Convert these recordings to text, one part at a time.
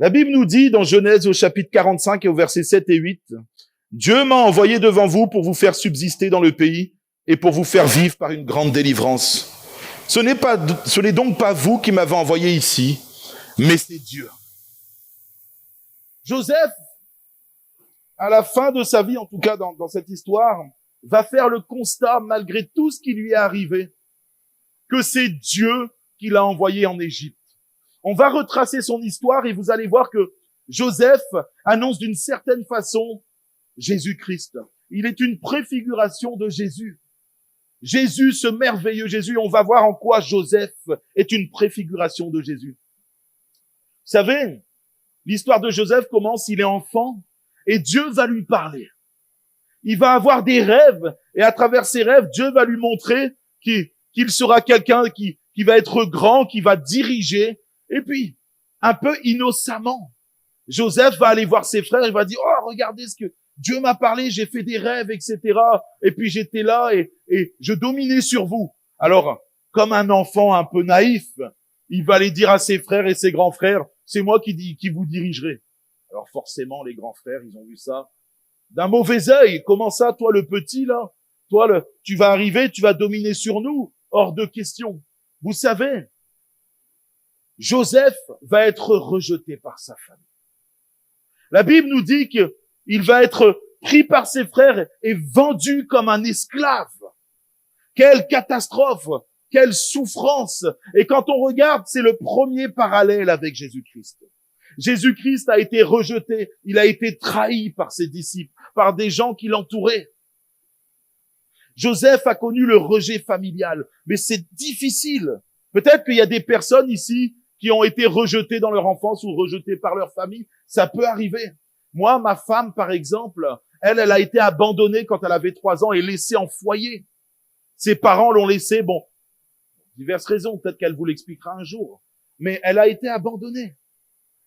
La Bible nous dit dans Genèse au chapitre 45 et au verset 7 et 8, « Dieu m'a envoyé devant vous pour vous faire subsister dans le pays et pour vous faire vivre par une grande délivrance. Ce n'est donc pas vous qui m'avez envoyé ici, mais c'est Dieu. » Joseph, à la fin de sa vie, en tout cas dans cette histoire, va faire le constat, malgré tout ce qui lui est arrivé, que c'est Dieu qui l'a envoyé en Égypte. On va retracer son histoire et vous allez voir que Joseph annonce d'une certaine façon Jésus-Christ. Il est une préfiguration de Jésus. Jésus, ce merveilleux Jésus, on va voir en quoi Joseph est une préfiguration de Jésus. Vous savez, l'histoire de Joseph commence, il est enfant et Dieu va lui parler. Il va avoir des rêves et à travers ses rêves, Dieu va lui montrer qu'il sera quelqu'un qui va être grand, qui va diriger. Et puis, un peu innocemment, Joseph va aller voir ses frères, il va dire, « Oh, regardez ce que Dieu m'a parlé, j'ai fait des rêves, etc. Et puis j'étais là et je dominais sur vous. » Alors, comme un enfant un peu naïf, il va aller dire à ses frères et ses grands frères, « C'est moi qui vous dirigerai. » Alors forcément, les grands frères, ils ont vu ça d'un mauvais œil. « Comment ça, toi le petit, là? Toi, tu vas arriver, tu vas dominer sur nous? Hors de question. » Vous savez, Joseph va être rejeté par sa famille. La Bible nous dit qu'il va être pris par ses frères et vendu comme un esclave. Quelle catastrophe, quelle souffrance. Et quand on regarde, c'est le premier parallèle avec Jésus-Christ. Jésus-Christ a été rejeté, il a été trahi par ses disciples, par des gens qui l'entouraient. Joseph a connu le rejet familial, mais c'est difficile. Peut-être qu'il y a des personnes ici qui ont été rejetées dans leur enfance ou rejetées par leur famille. Ça peut arriver. Moi, ma femme, par exemple, elle a été abandonnée quand elle avait 3 ans et laissée en foyer. Ses parents l'ont laissée, bon, diverses raisons, peut-être qu'elle vous l'expliquera un jour. Mais elle a été abandonnée.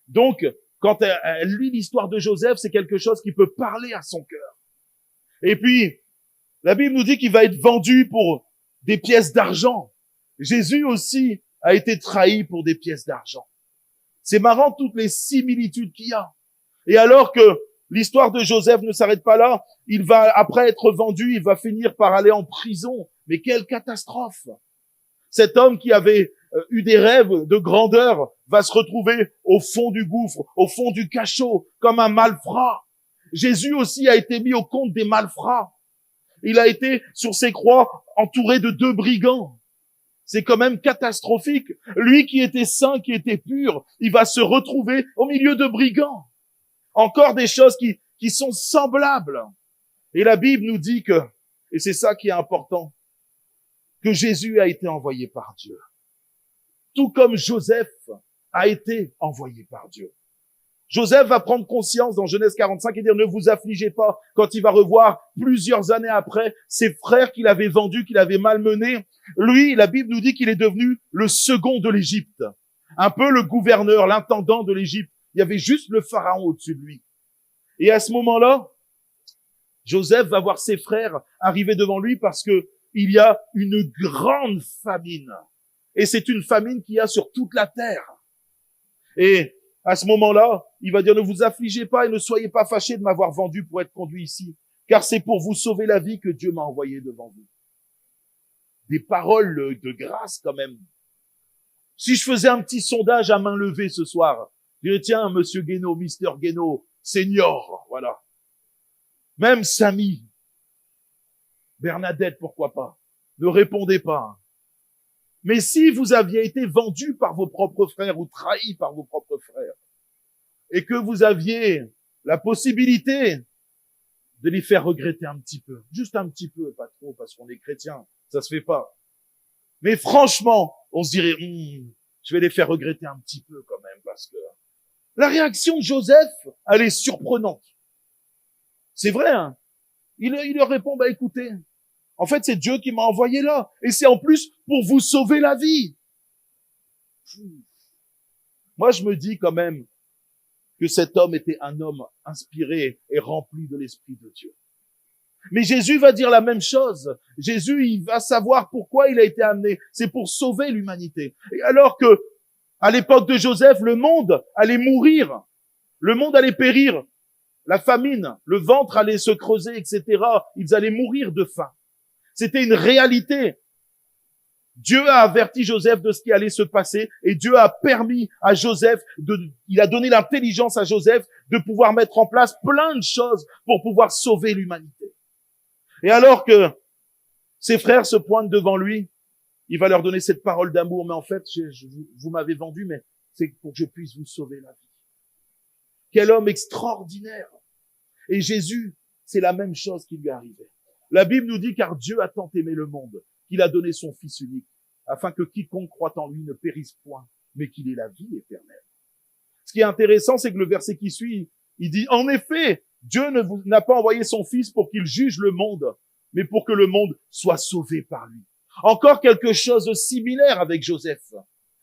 Donc, quand elle lit l'histoire de Joseph, c'est quelque chose qui peut parler à son cœur. Et puis, la Bible nous dit qu'il va être vendu pour des pièces d'argent. Jésus aussi a été trahi pour des pièces d'argent. C'est marrant toutes les similitudes qu'il y a. Et alors que l'histoire de Joseph ne s'arrête pas là, il va, après être vendu, il va finir par aller en prison. Mais quelle catastrophe! Cet homme qui avait eu des rêves de grandeur va se retrouver au fond du gouffre, au fond du cachot, comme un malfrat. Jésus aussi a été mis au compte des malfrats. Il a été sur ses croix entouré de 2 brigands. C'est quand même catastrophique. Lui qui était saint, qui était pur, il va se retrouver au milieu de brigands. Encore des choses qui sont semblables. Et la Bible nous dit que, et c'est ça qui est important, que Jésus a été envoyé par Dieu. Tout comme Joseph a été envoyé par Dieu. Joseph va prendre conscience dans Genèse 45 et dire « Ne vous affligez pas » quand il va revoir plusieurs années après ses frères qu'il avait vendus, qu'il avait malmenés. Lui, la Bible nous dit qu'il est devenu le second de l'Égypte. Un peu le gouverneur, l'intendant de l'Égypte. Il y avait juste le pharaon au-dessus de lui. Et à ce moment-là, Joseph va voir ses frères arriver devant lui parce que il y a une grande famine. Et c'est une famine qu'il y a sur toute la terre. Et à ce moment-là, il va dire, ne vous affligez pas et ne soyez pas fâchés de m'avoir vendu pour être conduit ici, car c'est pour vous sauver la vie que Dieu m'a envoyé devant vous. Des paroles de grâce quand même. Si je faisais un petit sondage à main levée ce soir, je dirais, tiens, monsieur Guénaud, Mister Guénaud, senior, voilà. Même Samy, Bernadette, pourquoi pas. Ne répondez pas. Mais si vous aviez été vendu par vos propres frères ou trahi par vos propres frères, et que vous aviez la possibilité de les faire regretter un petit peu, juste un petit peu, pas trop, parce qu'on est chrétien, ça se fait pas. Mais franchement, on se dirait, je vais les faire regretter un petit peu quand même, parce que la réaction de Joseph, elle est surprenante. C'est vrai, hein. Il leur répond, écoutez, en fait, c'est Dieu qui m'a envoyé là. Et c'est en plus pour vous sauver la vie. Moi, je me dis quand même que cet homme était un homme inspiré et rempli de l'Esprit de Dieu. Mais Jésus va dire la même chose. Jésus, il va savoir pourquoi il a été amené. C'est pour sauver l'humanité. Et alors que À l'époque de Joseph, le monde allait mourir. Le monde allait périr. La famine, le ventre allait se creuser, etc. Ils allaient mourir de faim. C'était une réalité. Dieu a averti Joseph de ce qui allait se passer et Dieu a permis à Joseph, il a donné l'intelligence à Joseph de pouvoir mettre en place plein de choses pour pouvoir sauver l'humanité. Et alors que ses frères se pointent devant lui, il va leur donner cette parole d'amour. Mais en fait, vous m'avez vendu, mais c'est pour que je puisse vous sauver la vie. Quel homme extraordinaire. Et Jésus, c'est la même chose qui lui arrivait. La Bible nous dit, car Dieu a tant aimé le monde, qu'il a donné son Fils unique, afin que quiconque croit en lui ne périsse point, mais qu'il ait la vie éternelle. Ce qui est intéressant, c'est que le verset qui suit, il dit, en effet, Dieu n'a pas envoyé son Fils pour qu'il juge le monde, mais pour que le monde soit sauvé par lui. Encore quelque chose de similaire avec Joseph.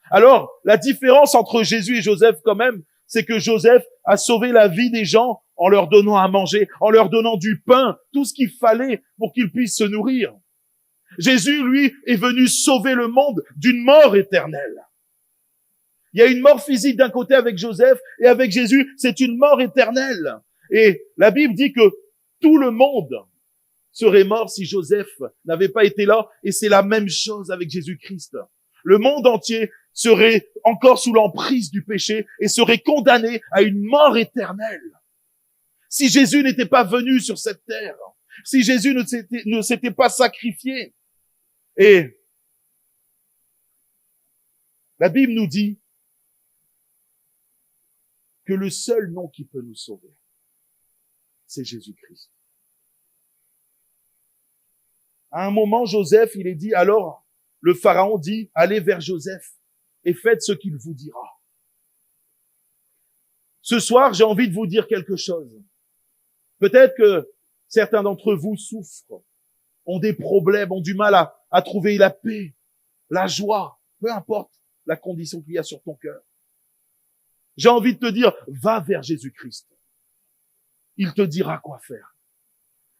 Alors, la différence entre Jésus et Joseph quand même, c'est que Joseph a sauvé la vie des gens en leur donnant à manger, en leur donnant du pain, tout ce qu'il fallait pour qu'ils puissent se nourrir. Jésus, lui, est venu sauver le monde d'une mort éternelle. Il y a une mort physique d'un côté avec Joseph, et avec Jésus, c'est une mort éternelle. Et la Bible dit que tout le monde serait mort si Joseph n'avait pas été là, et c'est la même chose avec Jésus-Christ. Le monde entier serait encore sous l'emprise du péché et serait condamné à une mort éternelle. Si Jésus n'était pas venu sur cette terre, si Jésus ne s'était pas sacrifié. Et la Bible nous dit que le seul nom qui peut nous sauver, c'est Jésus-Christ. À un moment, Joseph, il est dit, alors le Pharaon dit, allez vers Joseph et faites ce qu'il vous dira. Ce soir, j'ai envie de vous dire quelque chose. Peut-être que certains d'entre vous souffrent, ont des problèmes, ont du mal à trouver la paix, la joie, peu importe la condition qu'il y a sur ton cœur. J'ai envie de te dire, va vers Jésus-Christ. Il te dira quoi faire.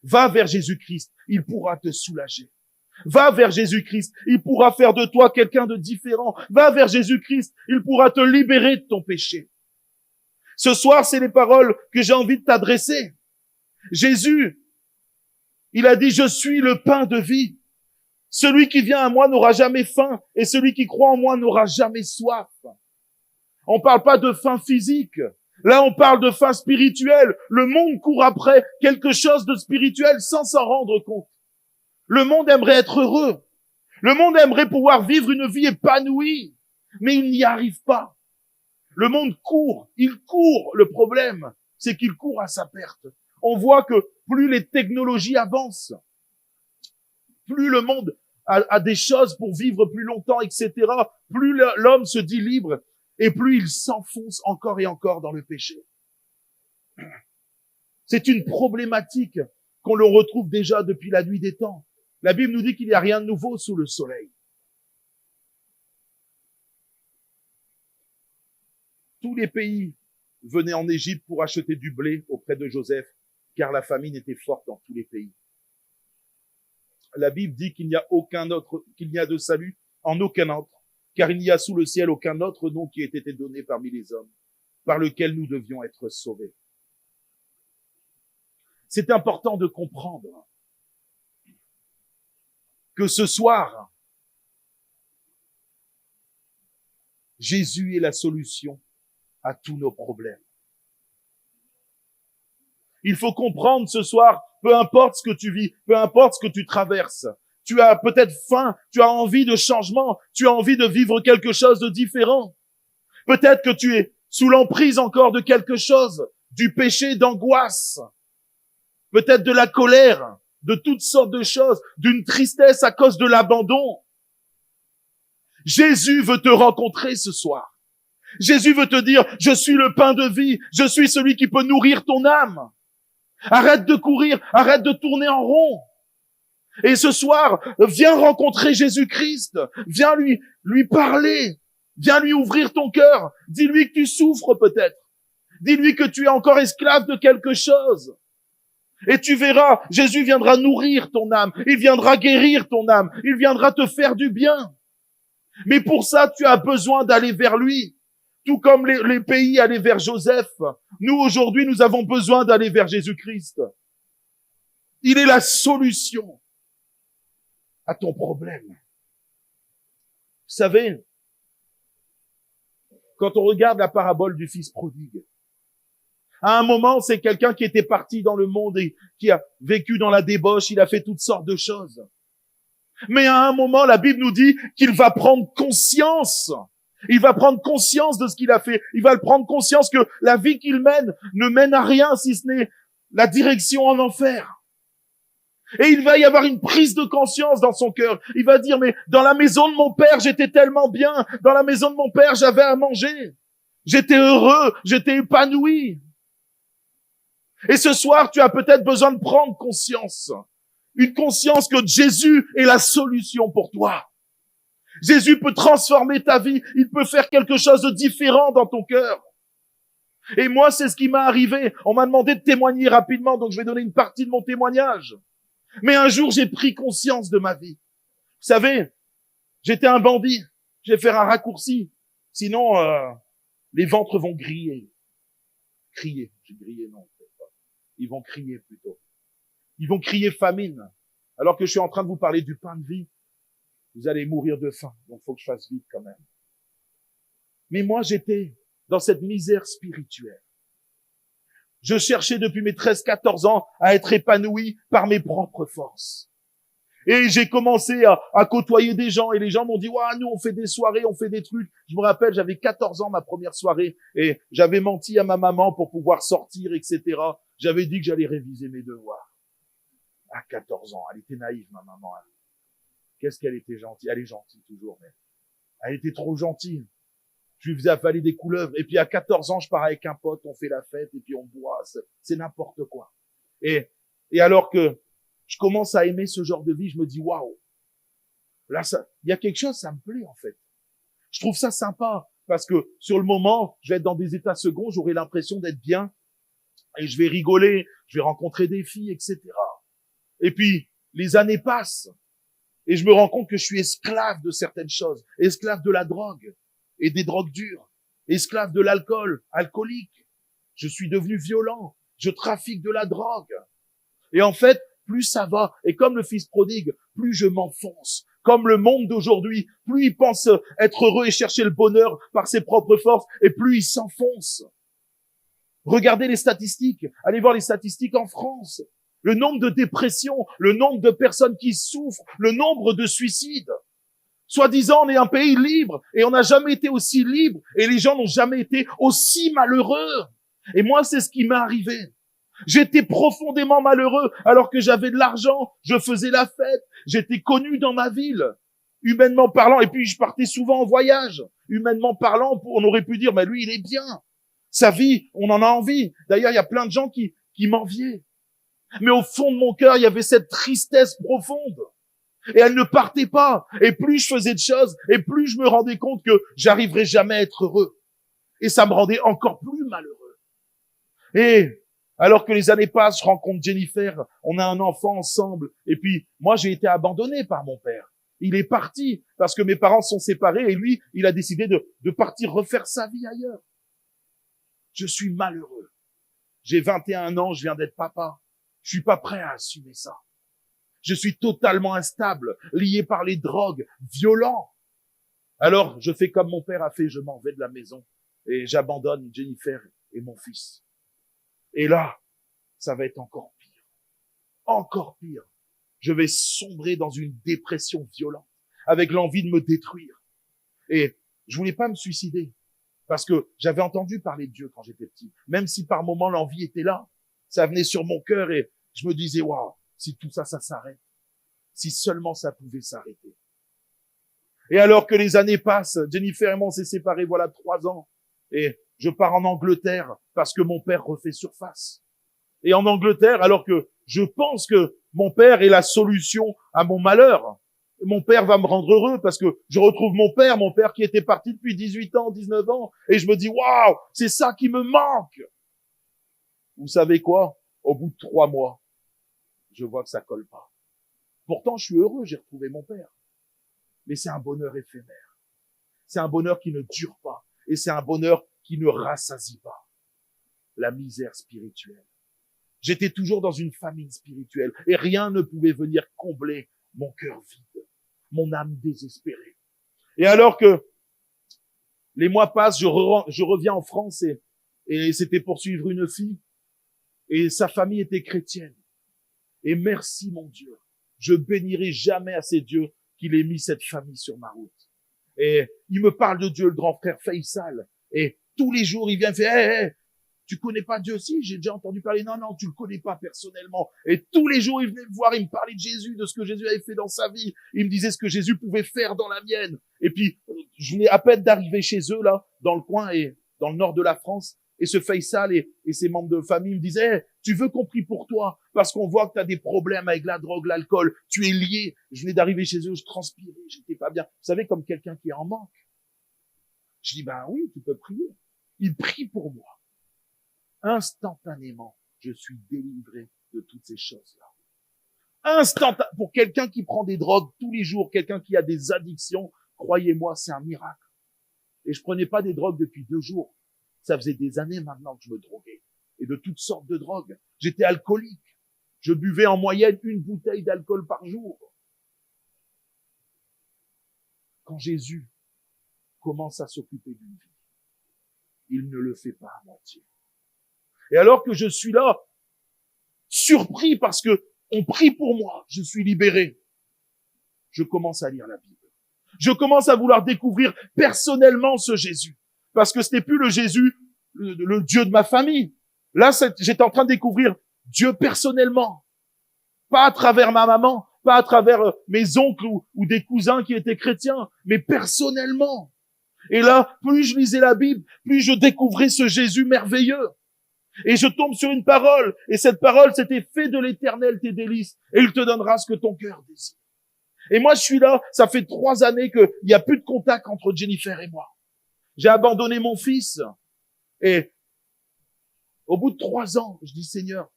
Va vers Jésus-Christ, il pourra te soulager. Va vers Jésus-Christ, il pourra faire de toi quelqu'un de différent. Va vers Jésus-Christ, il pourra te libérer de ton péché. Ce soir, c'est les paroles que j'ai envie de t'adresser. Jésus, il a dit, je suis le pain de vie. Celui qui vient à moi n'aura jamais faim et celui qui croit en moi n'aura jamais soif. On parle pas de faim physique. Là, on parle de faim spirituelle. Le monde court après quelque chose de spirituel sans s'en rendre compte. Le monde aimerait être heureux. Le monde aimerait pouvoir vivre une vie épanouie, mais il n'y arrive pas. Le monde court, il court. Le problème, c'est qu'il court à sa perte. On voit que plus les technologies avancent, plus le monde a des choses pour vivre plus longtemps, etc., plus l'homme se dit libre et plus il s'enfonce encore et encore dans le péché. C'est une problématique qu'on le retrouve déjà depuis la nuit des temps. La Bible nous dit qu'il n'y a rien de nouveau sous le soleil. Tous les pays venaient en Égypte pour acheter du blé auprès de Joseph, car la famine était forte dans tous les pays. La Bible dit qu'il n'y a de salut en aucun autre, car il n'y a sous le ciel aucun autre nom qui ait été donné parmi les hommes, par lequel nous devions être sauvés. C'est important de comprendre que ce soir, Jésus est la solution à tous nos problèmes. Il faut comprendre ce soir, peu importe ce que tu vis, peu importe ce que tu traverses, tu as peut-être faim, tu as envie de changement, tu as envie de vivre quelque chose de différent. Peut-être que tu es sous l'emprise encore de quelque chose, du péché, d'angoisse, peut-être de la colère, de toutes sortes de choses, d'une tristesse à cause de l'abandon. Jésus veut te rencontrer ce soir. Jésus veut te dire, je suis le pain de vie, je suis celui qui peut nourrir ton âme. Arrête de courir, arrête de tourner en rond. Et ce soir, viens rencontrer Jésus-Christ, viens lui parler, viens lui ouvrir ton cœur, dis-lui que tu souffres peut-être, dis-lui que tu es encore esclave de quelque chose. Et tu verras, Jésus viendra nourrir ton âme, il viendra guérir ton âme, il viendra te faire du bien. Mais pour ça, tu as besoin d'aller vers lui. Tout comme les pays allaient vers Joseph. Nous, aujourd'hui, nous avons besoin d'aller vers Jésus-Christ. Il est la solution à ton problème. Vous savez, quand on regarde la parabole du fils prodigue, à un moment, c'est quelqu'un qui était parti dans le monde et qui a vécu dans la débauche, il a fait toutes sortes de choses. Mais à un moment, la Bible nous dit qu'il va prendre conscience. Il va prendre conscience de ce qu'il a fait. Il va prendre conscience que la vie qu'il mène ne mène à rien si ce n'est la direction en enfer. Et il va y avoir une prise de conscience dans son cœur. Il va dire, mais dans la maison de mon père, j'étais tellement bien. Dans la maison de mon père, j'avais à manger. J'étais heureux, j'étais épanoui. Et ce soir, tu as peut-être besoin de prendre conscience. Une conscience que Jésus est la solution pour toi. Jésus peut transformer ta vie. Il peut faire quelque chose de différent dans ton cœur. Et moi, c'est ce qui m'est arrivé. On m'a demandé de témoigner rapidement, donc je vais donner une partie de mon témoignage. Mais un jour, j'ai pris conscience de ma vie. Vous savez, j'étais un bandit. Je vais faire un raccourci. Sinon, les ventres vont griller. Crier. J'ai grillé, non, peut-être pas. Ils vont crier plutôt. Ils vont crier famine. Alors que je suis en train de vous parler du pain de vie. Vous allez mourir de faim. Donc, il faut que je fasse vite quand même. Mais moi, j'étais dans cette misère spirituelle. Je cherchais depuis mes 13-14 ans à être épanoui par mes propres forces. Et j'ai commencé à côtoyer des gens et les gens m'ont dit « Ouais, nous on fait des soirées, on fait des trucs ». Je me rappelle, j'avais 14 ans ma première soirée et j'avais menti à ma maman pour pouvoir sortir, etc. J'avais dit que j'allais réviser mes devoirs. À 14 ans, elle était naïve ma maman. Qu'est-ce qu'elle était gentille. Elle est gentille toujours, mais elle était trop gentille. Je lui faisais avaler des couleuvres. Et puis à 14 ans, je pars avec un pote, on fait la fête et puis on boit. C'est n'importe quoi. Et alors que je commence à aimer ce genre de vie, je me dis waouh. Là, il y a quelque chose, ça me plaît en fait. Je trouve ça sympa parce que sur le moment, je vais être dans des états seconds, j'aurai l'impression d'être bien et je vais rigoler, je vais rencontrer des filles, etc. Et puis les années passent et je me rends compte que je suis esclave de certaines choses, esclave de la drogue. Et des drogues dures, esclave de l'alcool, alcoolique. Je suis devenu violent, je trafique de la drogue. Et en fait, plus ça va, et comme le fils prodigue, plus je m'enfonce. Comme le monde d'aujourd'hui, plus il pense être heureux et chercher le bonheur par ses propres forces, et plus il s'enfonce. Regardez les statistiques, allez voir les statistiques en France. Le nombre de dépressions, le nombre de personnes qui souffrent, le nombre de suicides. Soi-disant, on est un pays libre et on n'a jamais été aussi libre et les gens n'ont jamais été aussi malheureux. Et moi, c'est ce qui m'est arrivé. J'étais profondément malheureux alors que j'avais de l'argent, je faisais la fête, j'étais connu dans ma ville, humainement parlant, et puis je partais souvent en voyage. Humainement parlant, on aurait pu dire, mais lui, il est bien. Sa vie, on en a envie. D'ailleurs, il y a plein de gens qui m'enviaient. Mais au fond de mon cœur, il y avait cette tristesse profonde. Et elle ne partait pas. Et plus je faisais de choses, et plus je me rendais compte que j'arriverais jamais à être heureux. Et ça me rendait encore plus malheureux. Et alors que les années passent, je rencontre Jennifer, on a un enfant ensemble. Et puis, moi, j'ai été abandonné par mon père. Il est parti parce que mes parents sont séparés et lui, il a décidé de partir refaire sa vie ailleurs. Je suis malheureux. J'ai 21 ans, je viens d'être papa. Je suis pas prêt à assumer ça. Je suis totalement instable, lié par les drogues, violent. Alors, je fais comme mon père a fait, je m'en vais de la maison et j'abandonne Jennifer et mon fils. Et là, ça va être encore pire. Encore pire. Je vais sombrer dans une dépression violente, avec l'envie de me détruire. Et je voulais pas me suicider, parce que j'avais entendu parler de Dieu quand j'étais petit. Même si par moments l'envie était là, ça venait sur mon cœur et je me disais, waouh, si tout ça, ça s'arrête. Si seulement ça pouvait s'arrêter. Et alors que les années passent, Jennifer et moi on s'est séparés, voilà 3 ans. Et je pars en Angleterre parce que mon père refait surface. Et en Angleterre, alors que je pense que mon père est la solution à mon malheur. Mon père va me rendre heureux parce que je retrouve mon père qui était parti depuis 18 ans, 19 ans. Et je me dis, waouh, c'est ça qui me manque. Vous savez quoi? Au bout de 3 mois, je vois que ça colle pas. Pourtant, je suis heureux, j'ai retrouvé mon père. Mais c'est un bonheur éphémère. c'est un bonheur qui ne dure pas. Et c'est un bonheur qui ne rassasie pas. La misère spirituelle. J'étais toujours dans une famine spirituelle et rien ne pouvait venir combler mon cœur vide, mon âme désespérée. Et alors que les mois passent, je reviens en France et c'était pour suivre une fille et sa famille était chrétienne. Et merci mon Dieu, je bénirai jamais assez Dieu qu'il ait mis cette famille sur ma route. Et il me parle de Dieu, le grand frère Faisal. Et tous les jours, il vient faire, hey, tu connais pas Dieu aussi? J'ai déjà entendu parler. Non, tu le connais pas personnellement. Et tous les jours, il venait me voir, il me parlait de Jésus, de ce que Jésus avait fait dans sa vie. Il me disait ce que Jésus pouvait faire dans la mienne. Et puis, je venais à peine d'arriver chez eux, là, dans le coin et dans le nord de la France. Et ce Faisal et ses membres de famille me disaient, hey, tu veux qu'on prie pour toi? Parce qu'on voit que tu as des problèmes avec la drogue, l'alcool. Tu es lié. Je venais d'arriver chez eux, je transpirais, j'étais pas bien. Vous savez, comme quelqu'un qui est en manque. Je dis, ben oui, tu peux prier. Il prie pour moi. Instantanément, je suis délivré de toutes ces choses-là. Instantanément, pour quelqu'un qui prend des drogues tous les jours, quelqu'un qui a des addictions, croyez-moi, c'est un miracle. Et je prenais pas des drogues depuis 2 jours. Ça faisait des années maintenant que je me droguais. Et de toutes sortes de drogues. J'étais alcoolique. Je buvais en moyenne 1 bouteille d'alcool par jour. Quand Jésus commence à s'occuper d'une vie, il ne le fait pas à moitié. Et alors que je suis là, surpris parce que on prie pour moi, je suis libéré. Je commence à lire la Bible. Je commence à vouloir découvrir personnellement ce Jésus. Parce que ce n'est plus le Jésus, le Dieu de ma famille. Là, j'étais en train de découvrir Dieu personnellement. Pas à travers ma maman, pas à travers mes oncles ou des cousins qui étaient chrétiens, mais personnellement. Et là, plus je lisais la Bible, plus je découvrais ce Jésus merveilleux. Et je tombe sur une parole, et cette parole, c'était « Fais de l'Éternel tes délices, et il te donnera ce que ton cœur désire. » Et moi, je suis là, ça fait 3 années qu'il n'y a plus de contact entre Jennifer et moi. J'ai abandonné mon fils, et au bout de 3 ans, je dis « Seigneur,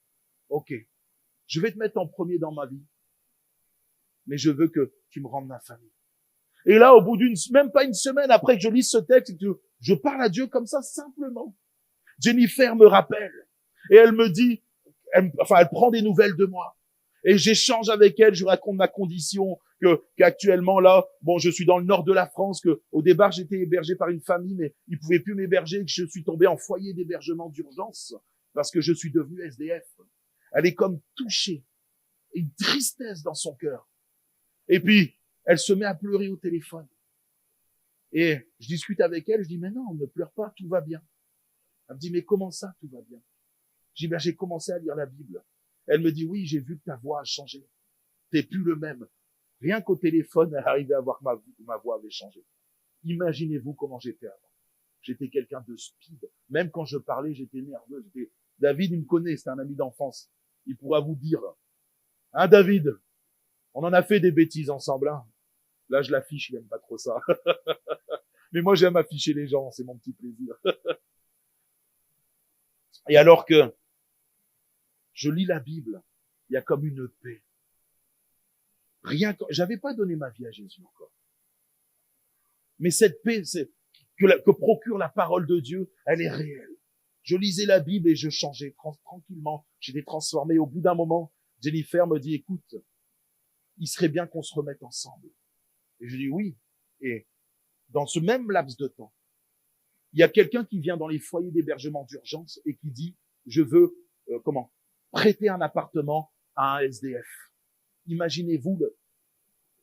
ok, je vais te mettre en premier dans ma vie, mais je veux que tu me rendes ma famille. » Et là, au bout même pas une semaine après que je lise ce texte, je parle à Dieu comme ça, simplement. Jennifer me rappelle, et elle me dit, elle prend des nouvelles de moi. Et j'échange avec elle, je raconte ma condition, qu'actuellement là, bon, je suis dans le nord de la France, que au départ j'étais hébergé par une famille, mais ils pouvaient plus m'héberger, que je suis tombé en foyer d'hébergement d'urgence, parce que je suis devenu SDF. Elle est comme touchée, une tristesse dans son cœur. Et puis, elle se met à pleurer au téléphone. Et je discute avec elle, je dis, mais non, ne pleure pas, tout va bien. Elle me dit, mais comment ça, tout va bien? Je dis, ben, j'ai commencé à lire la Bible. Elle me dit, oui, j'ai vu que ta voix a changé. T'es plus le même. Rien qu'au téléphone, elle arrivait à voir que ma voix avait changé. Imaginez-vous comment j'étais avant. J'étais quelqu'un de speed. Même quand je parlais, j'étais nerveux. David, il me connaît, c'est un ami d'enfance. Il pourra vous dire. Hein, David? On en a fait des bêtises ensemble, hein. Là, je l'affiche, il aime pas trop ça. Mais moi, j'aime afficher les gens, c'est mon petit plaisir. Et alors que je lis la Bible, il y a comme une paix. J'avais pas donné ma vie à Jésus encore. Mais cette paix, que procure la parole de Dieu, elle est réelle. Je lisais la Bible et je changeais tranquillement. J'étais transformé. Au bout d'un moment, Jennifer me dit, écoute, il serait bien qu'on se remette ensemble. Et je dis oui. Et dans ce même laps de temps, il y a quelqu'un qui vient dans les foyers d'hébergement d'urgence et qui dit, je veux, prêter un appartement à un SDF. Imaginez-vous,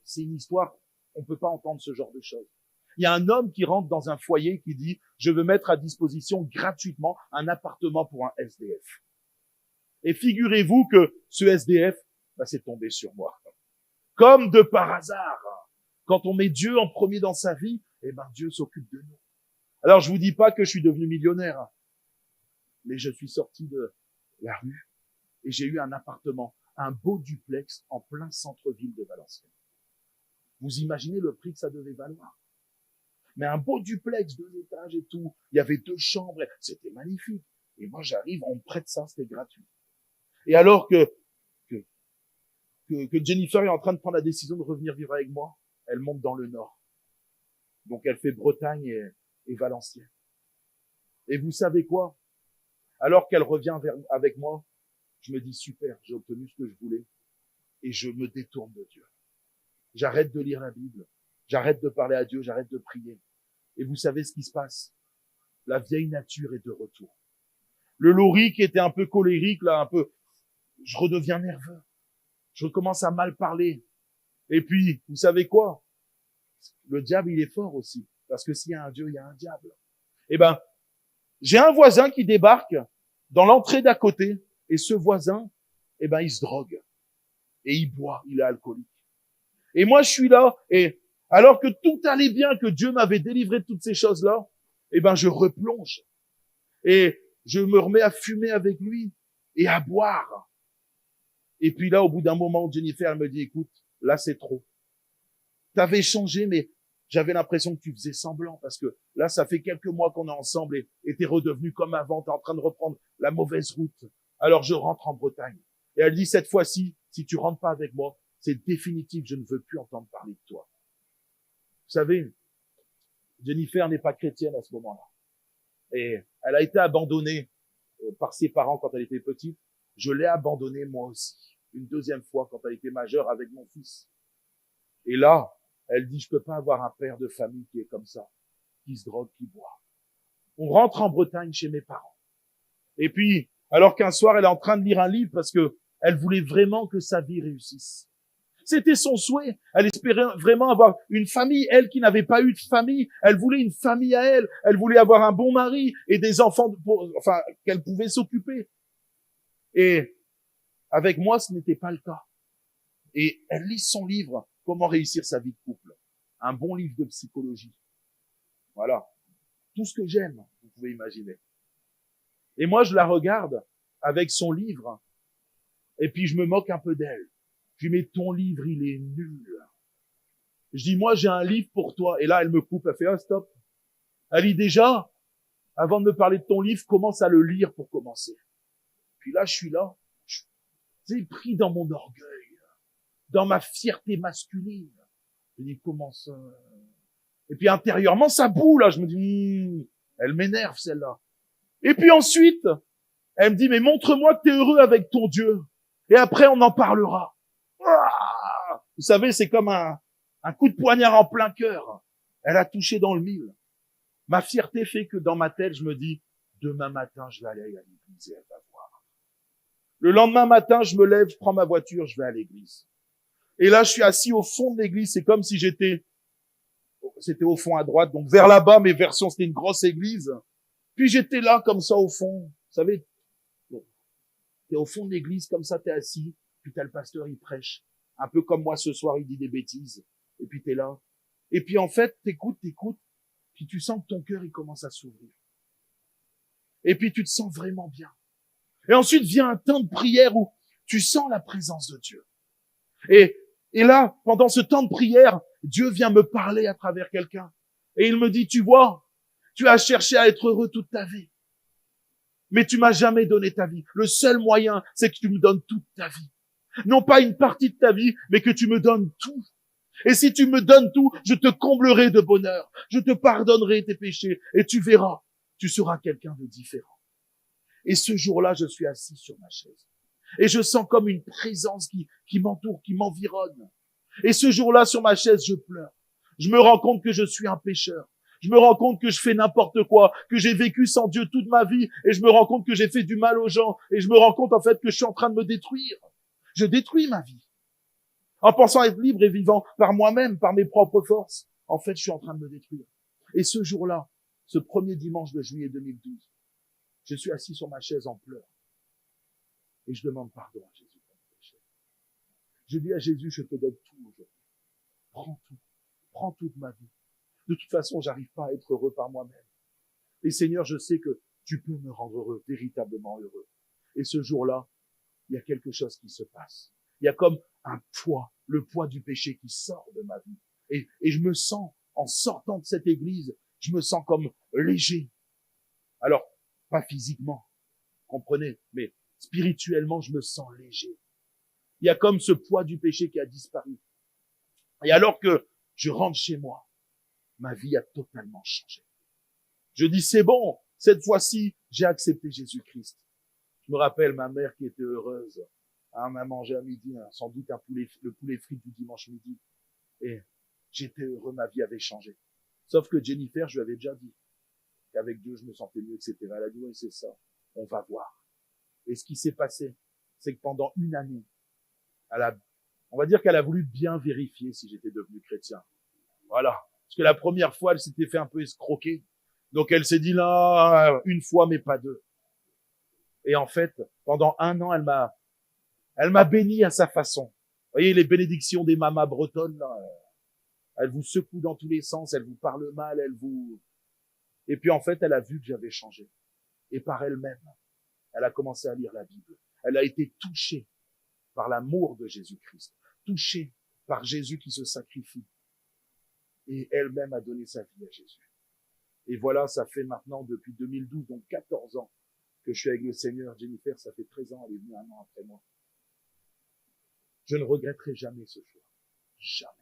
c'est une histoire, on peut pas entendre ce genre de choses. Il y a un homme qui rentre dans un foyer qui dit, je veux mettre à disposition gratuitement un appartement pour un SDF. Et figurez-vous que ce SDF, c'est tombé sur moi. Comme de par hasard. Quand on met Dieu en premier dans sa vie, Dieu s'occupe de nous. Alors, je vous dis pas que je suis devenu millionnaire, mais je suis sorti de la rue et j'ai eu un appartement, un beau duplex en plein centre-ville de Valenciennes. Vous imaginez le prix que ça devait valoir. Mais un beau duplex, 2 étages et tout. Il y avait 2 chambres, c'était magnifique. Et moi, j'arrive, on me prête ça, c'était gratuit. Et alors que Jennifer est en train de prendre la décision de revenir vivre avec moi, elle monte dans le nord. Donc elle fait Bretagne et Valenciennes. Et vous savez quoi? Alors qu'elle revient avec moi, je me dis super, j'ai obtenu ce que je voulais et je me détourne de Dieu. J'arrête de lire la Bible, j'arrête de parler à Dieu, j'arrête de prier. Et vous savez ce qui se passe? La vieille nature est de retour. Le Laurie qui était un peu colérique, là, je redeviens nerveux. Je recommence à mal parler. Et puis, vous savez quoi? Le diable, il est fort aussi. Parce que s'il y a un Dieu, il y a un diable. Eh ben, j'ai un voisin qui débarque dans l'entrée d'à côté. Et ce voisin, eh ben, il se drogue. Et il boit, il est alcoolique. Et moi, je suis là, et alors que tout allait bien, que Dieu m'avait délivré de toutes ces choses-là, eh ben, je replonge. Et je me remets à fumer avec lui et à boire. Et puis là, au bout d'un moment, Jennifer, elle me dit, écoute, là, c'est trop. T'avais changé, mais j'avais l'impression que tu faisais semblant, parce que là, ça fait quelques mois qu'on est ensemble et t'es redevenu comme avant, t'es en train de reprendre la mauvaise route. Alors, je rentre en Bretagne. Et elle dit, cette fois-ci, si tu rentres pas avec moi, c'est définitif, je ne veux plus entendre parler de toi. Vous savez, Jennifer n'est pas chrétienne à ce moment-là. Et elle a été abandonnée par ses parents quand elle était petite. Je l'ai abandonnée moi aussi. Une deuxième fois quand elle était majeure avec mon fils. Et là, elle dit, je peux pas avoir un père de famille qui est comme ça, qui se drogue, qui boit. On rentre en Bretagne chez mes parents. Et puis, alors qu'un soir, elle est en train de lire un livre parce que elle voulait vraiment que sa vie réussisse. C'était son souhait. Elle espérait vraiment avoir une famille. Elle qui n'avait pas eu de famille, elle voulait une famille à elle. Elle voulait avoir un bon mari et des enfants, qu'elle pouvait s'occuper. Et avec moi, ce n'était pas le cas. Et elle lit son livre, Comment réussir sa vie de couple. Un bon livre de psychologie. Voilà. Tout ce que j'aime, vous pouvez imaginer. Et moi, je la regarde avec son livre, et puis je me moque un peu d'elle. Je lui dis, mais ton livre, il est nul. Je dis, moi, j'ai un livre pour toi. Et là, elle me coupe, elle fait, ah, stop. Elle dit déjà, avant de me parler de ton livre, commence à le lire pour commencer. Puis là, je suis là, j'ai pris dans mon orgueil, dans ma fierté masculine. Je dis, comment ça? Et puis intérieurement, ça boue, là. Je me dis, elle m'énerve, celle-là. Et puis ensuite, elle me dit, mais montre-moi que tu es heureux avec ton Dieu. Et après, on en parlera. Vous savez, c'est comme un coup de poignard en plein cœur. Elle a touché dans le mille. Ma fierté fait que dans ma tête, je me dis, demain matin, je vais aller à l'église et elle va voir. Le lendemain matin, je me lève, je prends ma voiture, je vais à l'église. Et là, je suis assis au fond de l'église. C'est comme si c'était au fond à droite, donc vers là-bas, mais version, c'était une grosse église. Puis j'étais là, comme ça, au fond. Vous savez, t'es au fond de l'église, comme ça, t'es assis. Puis t'as le pasteur, il prêche. Un peu comme moi ce soir, il dit des bêtises. Et puis t'es là. Et puis en fait, t'écoutes. Puis tu sens que ton cœur, il commence à s'ouvrir. Et puis tu te sens vraiment bien. Et ensuite vient un temps de prière où tu sens la présence de Dieu. Et là, pendant ce temps de prière, Dieu vient me parler à travers quelqu'un. Et il me dit, tu vois, tu as cherché à être heureux toute ta vie. Mais tu m'as jamais donné ta vie. Le seul moyen, c'est que tu me donnes toute ta vie. Non pas une partie de ta vie, mais que tu me donnes tout. Et si tu me donnes tout, je te comblerai de bonheur. Je te pardonnerai tes péchés. Et tu verras, tu seras quelqu'un de différent. Et ce jour-là, je suis assis sur ma chaise. Et je sens comme une présence qui m'entoure, qui m'environne. Et ce jour-là, sur ma chaise, je pleure. Je me rends compte que je suis un pécheur. Je me rends compte que je fais n'importe quoi, que j'ai vécu sans Dieu toute ma vie, et je me rends compte que j'ai fait du mal aux gens, et je me rends compte en fait que je suis en train de me détruire. Je détruis ma vie. En pensant être libre et vivant par moi-même, par mes propres forces, en fait, je suis en train de me détruire. Et ce jour-là, ce premier dimanche de juillet 2012, je suis assis sur ma chaise en pleurs. Et je demande pardon à Jésus pour mes péchés. Je dis à Jésus, je te donne tout aujourd'hui. Prends tout. Prends toute ma vie. De toute façon, j'arrive pas à être heureux par moi-même. Et Seigneur, je sais que tu peux me rendre heureux, véritablement heureux. Et ce jour-là, il y a quelque chose qui se passe. Il y a comme un poids, le poids du péché qui sort de ma vie. Et je me sens, en sortant de cette église, je me sens comme léger. Alors, pas physiquement, comprenez, mais spirituellement, je me sens léger. Il y a comme ce poids du péché qui a disparu. Et alors que je rentre chez moi, ma vie a totalement changé. Je dis, c'est bon, cette fois-ci, j'ai accepté Jésus-Christ. Je me rappelle ma mère qui était heureuse. On a mangé à midi, sans doute le poulet frit du dimanche midi. Et j'étais heureux, ma vie avait changé. Sauf que Jennifer, je lui avais déjà dit qu'avec Dieu, je me sentais mieux, etc. Elle a dit, oui, c'est ça, on va voir. Et ce qui s'est passé, c'est que pendant une année, on va dire qu'elle a voulu bien vérifier si j'étais devenu chrétien. Voilà. Parce que la première fois, elle s'était fait un peu escroquer. Donc elle s'est dit là, une fois, mais pas deux. Et en fait, pendant un an, elle m'a béni à sa façon. Vous voyez, les bénédictions des mamas bretonnes, là, elles vous secouent dans tous les sens, elles vous parlent mal, et puis en fait, elle a vu que j'avais changé. Et par elle-même, elle a commencé à lire la Bible. Elle a été touchée par l'amour de Jésus-Christ, touchée par Jésus qui se sacrifie. Et elle-même a donné sa vie à Jésus. Et voilà, ça fait maintenant depuis 2012, donc 14 ans, que je suis avec le Seigneur. Jennifer, ça fait 13 ans, elle est venue un an après moi. Je ne regretterai jamais ce choix. Jamais.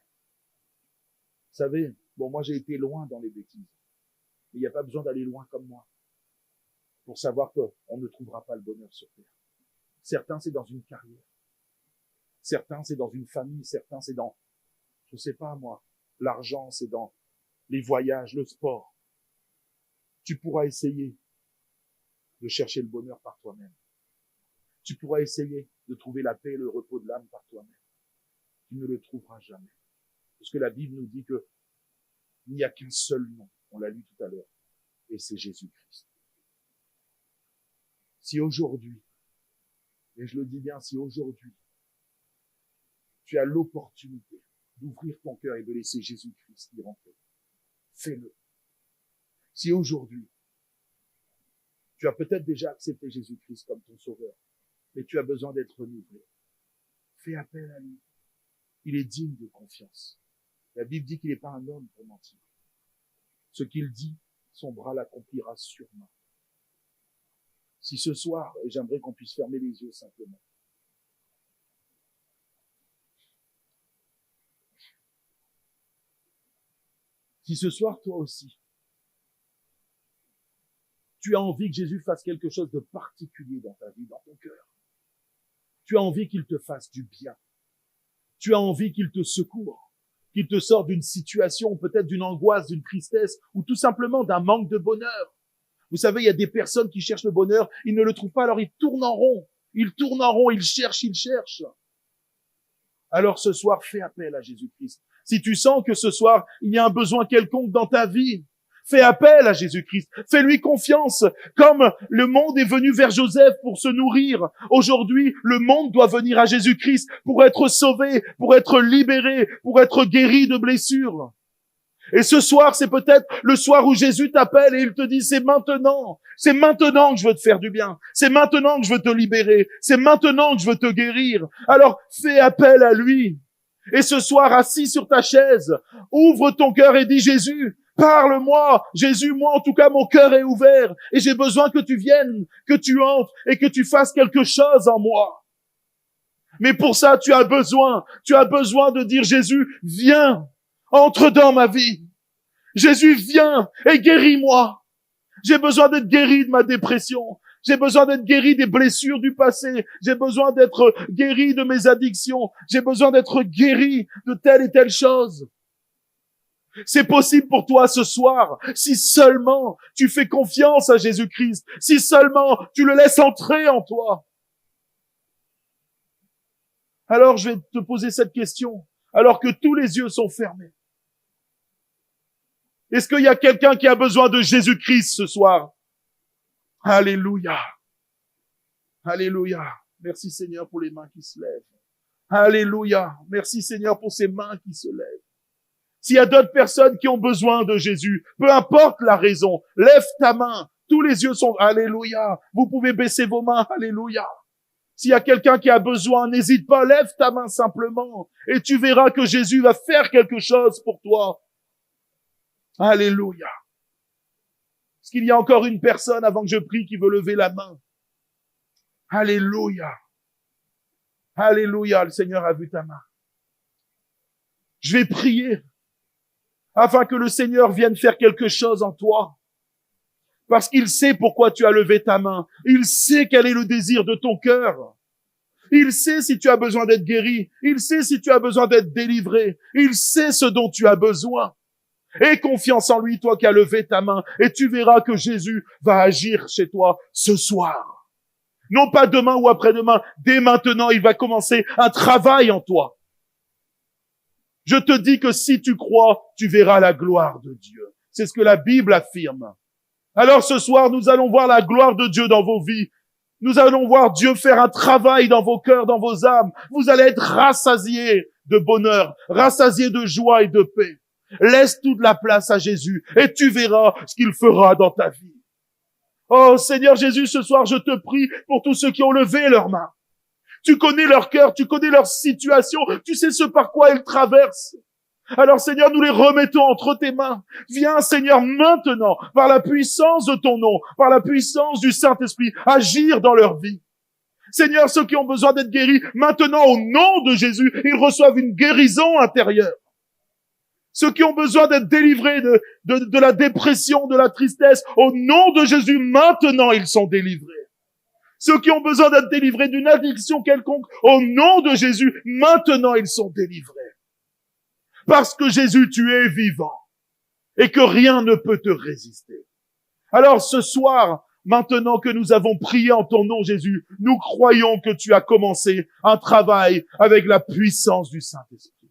Vous savez, bon, moi j'ai été loin dans les bêtises. Mais il n'y a pas besoin d'aller loin comme moi pour savoir qu'on ne trouvera pas le bonheur sur terre. Certains, c'est dans une carrière. Certains, c'est dans une famille. Certains, c'est dans, je sais pas moi, l'argent, c'est dans les voyages, le sport. Tu pourras essayer de chercher le bonheur par toi-même. Tu pourras essayer de trouver la paix et le repos de l'âme par toi-même. Tu ne le trouveras jamais. Parce que la Bible nous dit que il n'y a qu'un seul nom. On l'a lu tout à l'heure. Et c'est Jésus-Christ. Si aujourd'hui, et je le dis bien, si aujourd'hui, tu as l'opportunité d'ouvrir ton cœur et de laisser Jésus-Christ y rentrer, fais-le. Si aujourd'hui, tu as peut-être déjà accepté Jésus-Christ comme ton sauveur, mais tu as besoin d'être renouvelé, fais appel à lui. Il est digne de confiance. La Bible dit qu'il n'est pas un homme pour mentir. Ce qu'il dit, son bras l'accomplira sûrement. Si ce soir, et j'aimerais qu'on puisse fermer les yeux simplement, si ce soir, toi aussi, tu as envie que Jésus fasse quelque chose de particulier dans ta vie, dans ton cœur, tu as envie qu'il te fasse du bien, tu as envie qu'il te secoure, qu'il te sorte d'une situation, peut-être d'une angoisse, d'une tristesse, ou tout simplement d'un manque de bonheur. Vous savez, il y a des personnes qui cherchent le bonheur, ils ne le trouvent pas, alors ils tournent en rond. Ils tournent en rond, ils cherchent. Alors ce soir, fais appel à Jésus-Christ. Si tu sens que ce soir, il y a un besoin quelconque dans ta vie, fais appel à Jésus-Christ. Fais-lui confiance. Comme le monde est venu vers Joseph pour se nourrir, aujourd'hui, le monde doit venir à Jésus-Christ pour être sauvé, pour être libéré, pour être guéri de blessures. Et ce soir, c'est peut-être le soir où Jésus t'appelle et il te dit, c'est maintenant que je veux te faire du bien, c'est maintenant que je veux te libérer, c'est maintenant que je veux te guérir. Alors, fais appel à lui. Et ce soir, assis sur ta chaise, ouvre ton cœur et dis, Jésus, parle-moi. Jésus, moi, en tout cas, mon cœur est ouvert et j'ai besoin que tu viennes, que tu entres et que tu fasses quelque chose en moi. Mais pour ça, tu as besoin de dire, Jésus, viens. Entre dans ma vie. Jésus, viens et guéris-moi. J'ai besoin d'être guéri de ma dépression. J'ai besoin d'être guéri des blessures du passé. J'ai besoin d'être guéri de mes addictions. J'ai besoin d'être guéri de telle et telle chose. C'est possible pour toi ce soir, si seulement tu fais confiance à Jésus-Christ, si seulement tu le laisses entrer en toi. Alors je vais te poser cette question, alors que tous les yeux sont fermés. Est-ce qu'il y a quelqu'un qui a besoin de Jésus-Christ ce soir? Alléluia. Alléluia. Merci Seigneur pour les mains qui se lèvent. Alléluia. Merci Seigneur pour ces mains qui se lèvent. S'il y a d'autres personnes qui ont besoin de Jésus, peu importe la raison, lève ta main. Tous les yeux sont... Alléluia. Vous pouvez baisser vos mains. Alléluia. S'il y a quelqu'un qui a besoin, n'hésite pas, lève ta main simplement. Et tu verras que Jésus va faire quelque chose pour toi. Alléluia. Est-ce qu'il y a encore une personne avant que je prie qui veut lever la main? Alléluia. Alléluia. Le Seigneur a vu ta main. Je vais prier. afin que le Seigneur vienne faire quelque chose en toi. Parce qu'il sait pourquoi tu as levé ta main. Il sait quel est le désir de ton cœur. Il sait si tu as besoin d'être guéri. Il sait si tu as besoin d'être délivré. Il sait ce dont tu as besoin. Aie confiance en lui, toi qui as levé ta main, et tu verras que Jésus va agir chez toi ce soir. Non pas demain ou après-demain, dès maintenant, il va commencer un travail en toi. Je te dis que si tu crois, tu verras la gloire de Dieu. C'est ce que la Bible affirme. Alors ce soir, nous allons voir la gloire de Dieu dans vos vies. Nous allons voir Dieu faire un travail dans vos cœurs, dans vos âmes. Vous allez être rassasiés de bonheur, rassasiés de joie et de paix. Laisse toute la place à Jésus et tu verras ce qu'il fera dans ta vie. Oh Seigneur Jésus, ce soir, je te prie pour tous ceux qui ont levé leurs mains. Tu connais leur cœur, tu connais leur situation, tu sais ce par quoi ils traversent. Alors Seigneur, nous les remettons entre tes mains. Viens Seigneur maintenant, par la puissance de ton nom, par la puissance du Saint-Esprit, agir dans leur vie. Seigneur, ceux qui ont besoin d'être guéris, maintenant au nom de Jésus, ils reçoivent une guérison intérieure. Ceux qui ont besoin d'être délivrés de la dépression, de la tristesse, au nom de Jésus, maintenant ils sont délivrés. Ceux qui ont besoin d'être délivrés d'une addiction quelconque, au nom de Jésus, maintenant ils sont délivrés. Parce que Jésus, tu es vivant et que rien ne peut te résister. Alors ce soir, maintenant que nous avons prié en ton nom, Jésus, nous croyons que tu as commencé un travail avec la puissance du Saint-Esprit.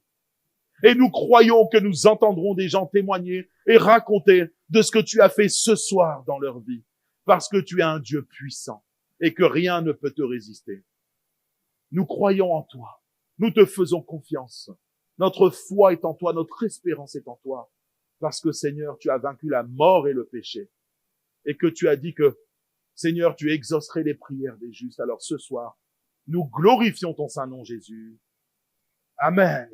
Et nous croyons que nous entendrons des gens témoigner et raconter de ce que tu as fait ce soir dans leur vie. Parce que tu es un Dieu puissant et que rien ne peut te résister. Nous croyons en toi. Nous te faisons confiance. Notre foi est en toi, notre espérance est en toi. Parce que Seigneur, tu as vaincu la mort et le péché. Et que tu as dit que, Seigneur, tu exaucerais les prières des justes. Alors ce soir, nous glorifions ton Saint-Nom, Jésus. Amen.